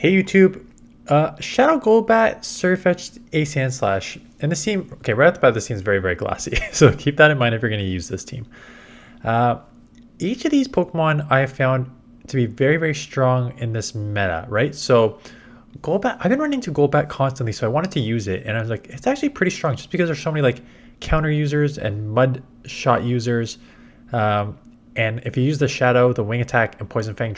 Hey YouTube, Shadow Golbat, Sirfetch'd, a Sandslash, and this team. Okay, right off the bat, this team is very, very glassy. So keep that in mind if you're going to use this team. Uh, each of these Pokemon I have found to be very, very strong in this meta, right? So Golbat, I've been running into Golbat constantly, so I wanted to use it, and I was like, it's actually pretty strong, just because there's so many like counter users and mud shot users. And if you use the Shadow, the Wing Attack and Poison Fang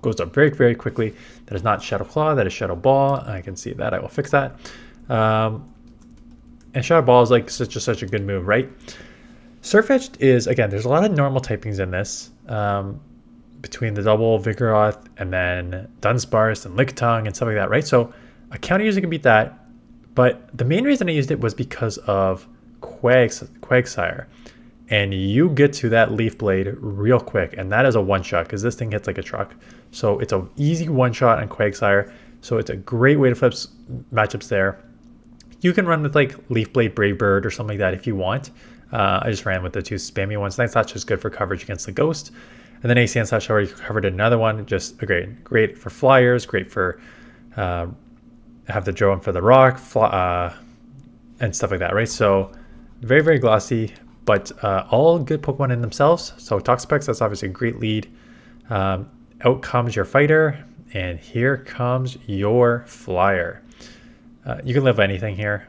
goes up very, very quickly. That is not Shadow Claw, that is Shadow Ball. I can see that, I will fix that. And Shadow Ball is like such a good move, right? Sirfetch'd is, again, there's a lot of normal typings in this. Between the double Vigoroth and then Dunsparce and Lickitung and stuff like that, right? So a counter user can beat that. But the main reason I used it was because of Quagsire. And you get to that Leaf Blade real quick, and that is a one-shot because this thing hits like a truck. So it's an easy one-shot on Quagsire. So it's a great way to flip matchups there. You can run with like Leaf Blade, Brave Bird, or something like that if you want. I just ran with the two spammy ones. That's just good for coverage against the Ghost. And then a Sandslash, I already covered another one. Just great for flyers, great for have the drone for the rock, and stuff like that, right? So very, very glossy. But all good Pokemon in themselves. So Toxapex, that's obviously a great lead. Out comes your fighter, and here comes your flyer. You can live anything here,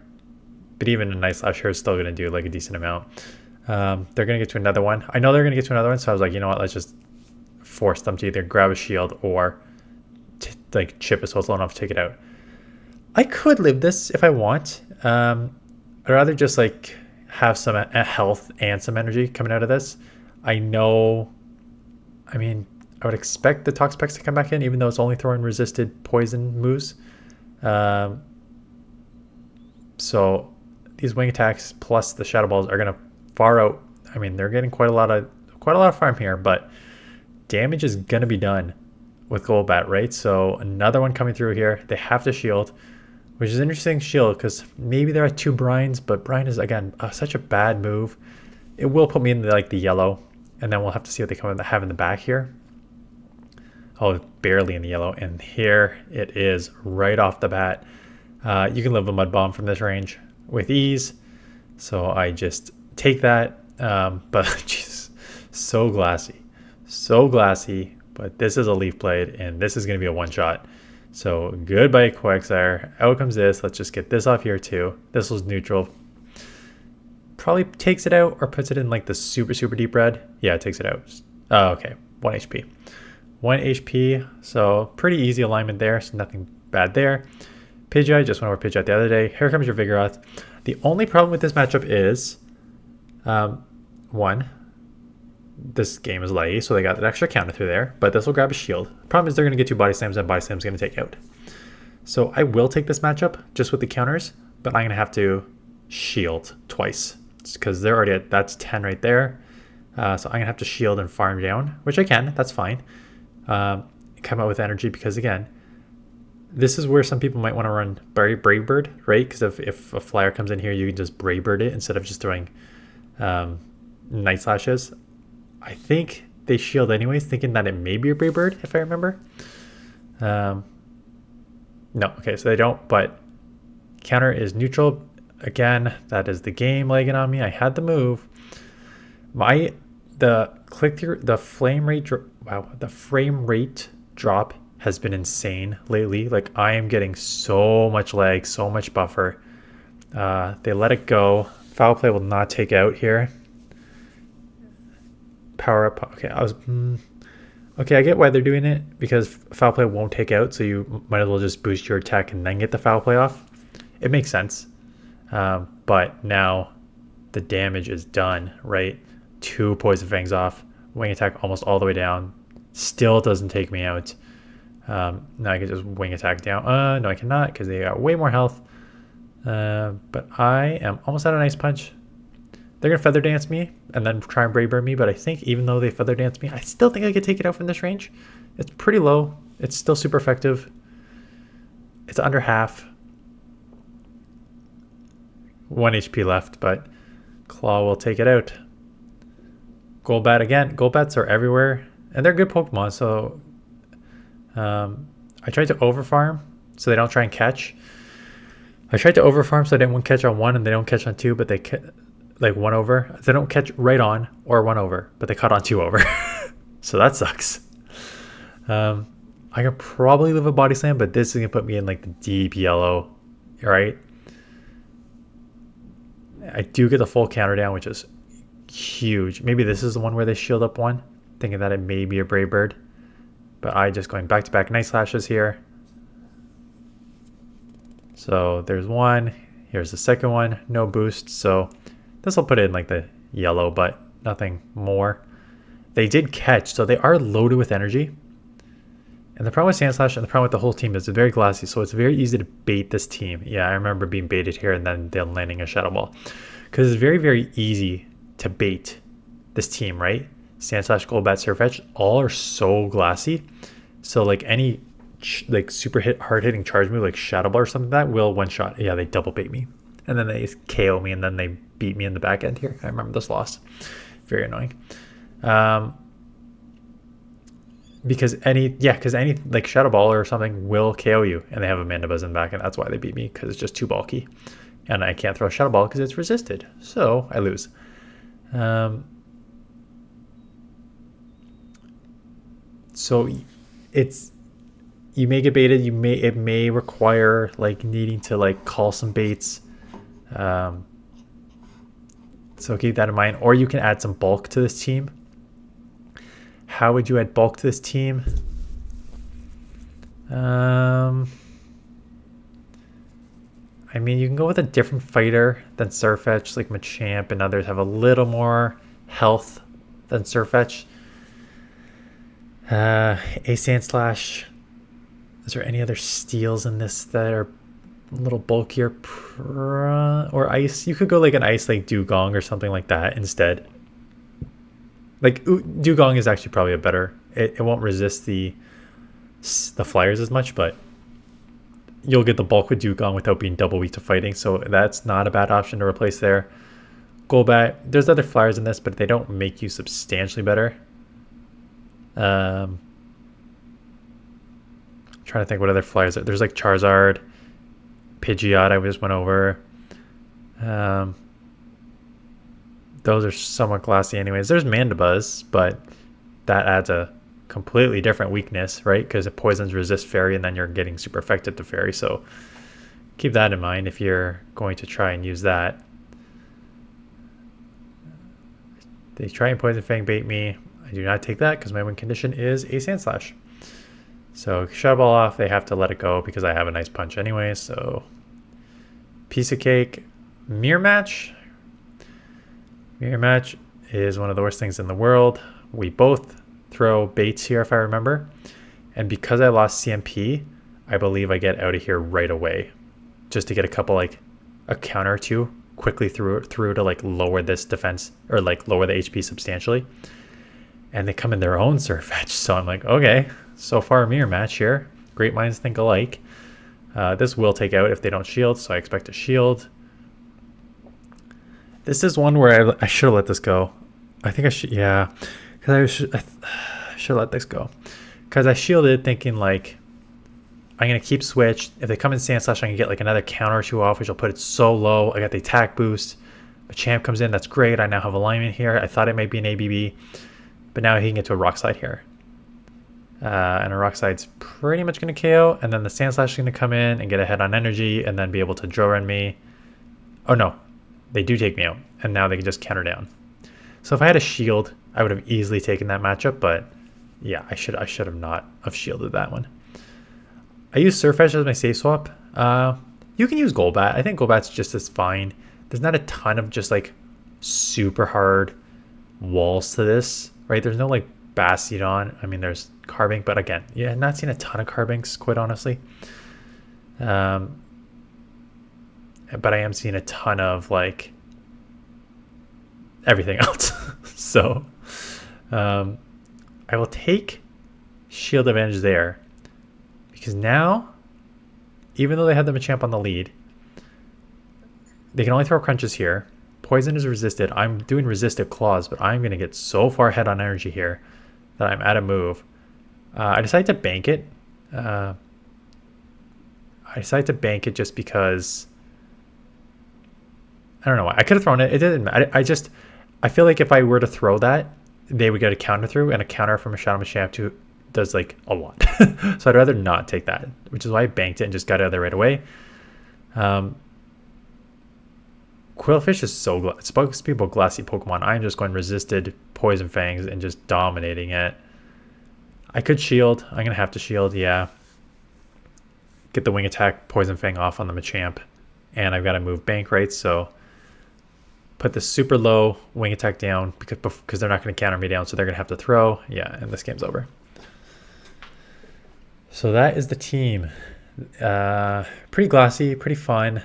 but even a nice slash here is still going to do like a decent amount. They're going to get to another one. I know they're going to get to another one, so I was like, you know what, let's just force them to either grab a shield or like chip it so it's low enough to take it out. I could live this if I want. I'd rather just like have some health and some energy coming out of this. I know, I mean, I would expect the Toxapex to come back in, even though it's only throwing resisted poison moves. So these wing attacks plus the shadow balls are gonna far out. I mean, they're getting quite a lot of farm here, but damage is gonna be done with Golbat, right? So another one coming through here. They have to shield, which is an interesting shield because maybe there are two Brines, but Brine is, again, such a bad move. It will put me in the yellow, and then we'll have to see what they have in the back here. Oh, barely in the yellow, and here it is right off the bat. You can live a Mud Bomb from this range with ease, so I just take that. But jeez, so glassy. But this is a Leaf Blade, and this is going to be a one-shot. So goodbye Quagsire. Out comes this. Let's just get this off here too. This was neutral. Probably takes it out or puts it in like the super deep red. Yeah, it takes it out. Oh, okay. 1 HP. 1 HP. So pretty easy alignment there. So nothing bad there. Pidgeot. Just went over Pidgeot the other day. Here comes your Vigoroth. The only problem with this matchup is one, this game is laggy, so they got that extra counter through there, but this will grab a shield. Problem is they're going to get two body slams, and body slams going to take out. So I will take this matchup just with the counters, but I'm going to have to shield twice because they're already at, that's 10 right there. So I'm going to have to shield and farm down, which I can, that's fine. Come out with energy because, again, this is where some people might want to run Brave Bird, right? Because if a flyer comes in here, you can just Brave Bird it instead of just throwing Night Slashes. I think they shield anyways, thinking that it may be a Brave Bird, if I remember. No, okay, so they don't, but counter is neutral. Again, that is the game lagging on me. I had the move. The frame rate drop has been insane lately. Like, I am getting so much lag, so much buffer. They let it go. Foul play will not take out here. Power up. Okay, okay, I get why they're doing it, because foul play won't take out, so you might as well just boost your attack and then get the foul play off. It makes sense. But now the damage is done, right? 2 Poison Fangs off, wing attack almost all the way down. Still doesn't take me out. Now I can just wing attack down. No, I cannot because they got way more health. But I am almost out of Ice Punch. They're going to Feather Dance me and then try and Brave Bird me, but I think even though they Feather Dance me, I still think I could take it out from this range. It's pretty low. It's still super effective. It's under half. 1 HP left, but Claw will take it out. Golbat again. Golbats are everywhere, and they're good Pokemon, so I tried to overfarm so they don't try and catch. I tried to overfarm so they didn't catch on 1 and they don't catch on 2, but they like 1 over. They don't catch right on or 1 over, but they caught on 2 over. So that sucks. I could probably live a body slam, but this is gonna put me in like the deep yellow, right? I do get the full counter down, which is huge. Maybe this is the one where they shield up 1, thinking that it may be a Brave Bird. But I just going back to back Night Slashes here. So there's 1. Here's the second one. No boost. So this will put it in like the yellow, but nothing more. They did catch, so they are loaded with energy. And the problem with Sandslash and the problem with the whole team is it's very glassy, so it's very easy to bait this team. Yeah, I remember being baited here and then them landing a Shadow Ball. Because it's very, very easy to bait this team, right? Sandslash, Golbat, Sirfetch'd, all are so glassy. So like any like super hard hitting charge move like Shadow Ball or something like that will one shot. Yeah, they double bait me. And then they KO me and then they beat me in the back end here. I remember this loss. Very annoying. Because any like Shadow Ball or something will KO you, and they have a Mandibuzz in the back, and that's why they beat me, because it's just too bulky, and I can't throw a Shadow Ball because it's resisted, so I lose. So it's, you may get baited. It may require like needing to like call some baits. So keep that in mind, or you can add some bulk to this team. How would you add bulk to this team? I mean, you can go with a different fighter than Sirfetch'd, like Machamp and others have a little more health than Sirfetch'd. A Sandslash. Is there any other steals in this that are a little bulkier? Or ice? You could go like an ice like Dugong or something like that instead. Like Dugong is actually probably a better. It won't resist the flyers as much, but you'll get the bulk with Dugong without being double weak to fighting. So that's not a bad option to replace there. Golbat. There's other flyers in this, but they don't make you substantially better. Trying to think what other flyers. There's like Charizard, Pidgeot. I just went over. Those are somewhat glassy anyways. There's Mandibuzz, but that adds a completely different weakness, right? Because it poisons resist fairy and then you're getting super effective to fairy. So keep that in mind if you're going to try and use that. They try and poison fang bait me. I do not take that because my win condition is a Sandslash. So Shadow Ball off, they have to let it go because I have a nice punch anyway. So piece of cake. Mirror match. Mirror match is one of the worst things in the world. We both throw baits here, if I remember. And because I lost CMP, I believe I get out of here right away. Just to get a couple, like a counter or two quickly through to like lower this defense or like lower the HP substantially. And they come in their own Sirfetch'd. So I'm like, okay, so far a mirror match here. Great minds think alike. This will take out if they don't shield, so I expect a shield. This is one where I should have let this go. I think I should, yeah. Because I should let this go. Because I shielded thinking like, I'm going to keep switch. If they come in Sandslash, I can get like another counter or two off, which will put it so low. I got the attack boost. Machamp comes in, that's great. I now have alignment here. I thought it might be an ABB. But now he can get to a Rock Slide here. And a Rock Slide's pretty much going to KO. And then the Sandslash is going to come in and get ahead on energy and then be able to draw run me. Oh no. They do take me out, and now they can just counter down. So if I had a shield, I would have easily taken that matchup, but yeah, I should have not have shielded that one. I use Sirfetch'd as my safe swap. You can use Golbat. I think Golbat's just as fine. There's not a ton of just like super hard walls to this, right? There's no like Bastiodon. I mean, there's Carbink, but again, yeah, not seen a ton of Carbinks, quite honestly. But I am seeing a ton of like everything else. So I will take shield advantage there because now, even though they have the Machamp on the lead, they can only throw crunches here. Poison is resisted. I'm doing resistive claws, but I'm going to get so far ahead on energy here that I'm out of move. I decided to bank it I decided to bank it just because I don't know why. I could have thrown it. It didn't matter. I feel like if I were to throw that, they would get a counter through, and a counter from a Shadow Machamp does like a lot. So I'd rather not take that, which is why I banked it and just got out of there right away. Quillfish is so it's supposed to be about glassy Pokemon. I'm just going resisted Poison Fangs and just dominating it. I could shield. I'm gonna have to shield, yeah. Get the Wing Attack Poison Fang off on the Machamp, and I've got to move bank right, so put the super low Wing Attack down because they're not going to counter me down, so they're going to have to throw. Yeah, and this game's over. So that is the team. Pretty glassy, pretty fun.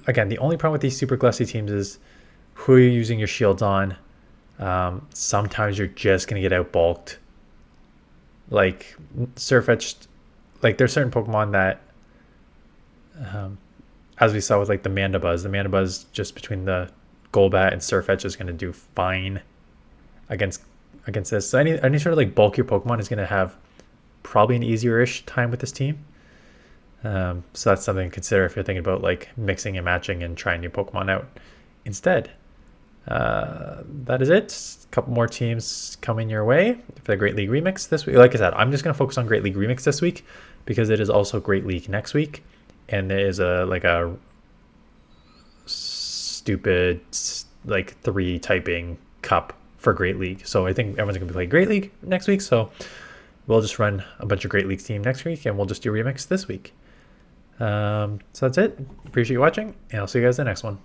Again, the only problem with these super glassy teams is who you're using your shields on. Sometimes you're just going to get outbulked. Like Sirfetch'd, like there's certain Pokemon that, as we saw with like the Mandibuzz just between the Golbat and Sirfetch'd is going to do fine against this. So any sort of like bulkier Pokemon is going to have probably an easier-ish time with this team. So that's something to consider if you're thinking about like mixing and matching and trying new Pokemon out instead. That is it. A couple more teams coming your way for the Great League Remix this week. Like I said, I'm just going to focus on Great League Remix this week because it is also Great League next week, and there is a stupid like 3 typing cup for Great League. So I think everyone's gonna be playing Great League next week. So we'll just run a bunch of Great League team next week, and we'll just do Remix this week. So that's it. Appreciate you watching, and I'll see you guys in the next one.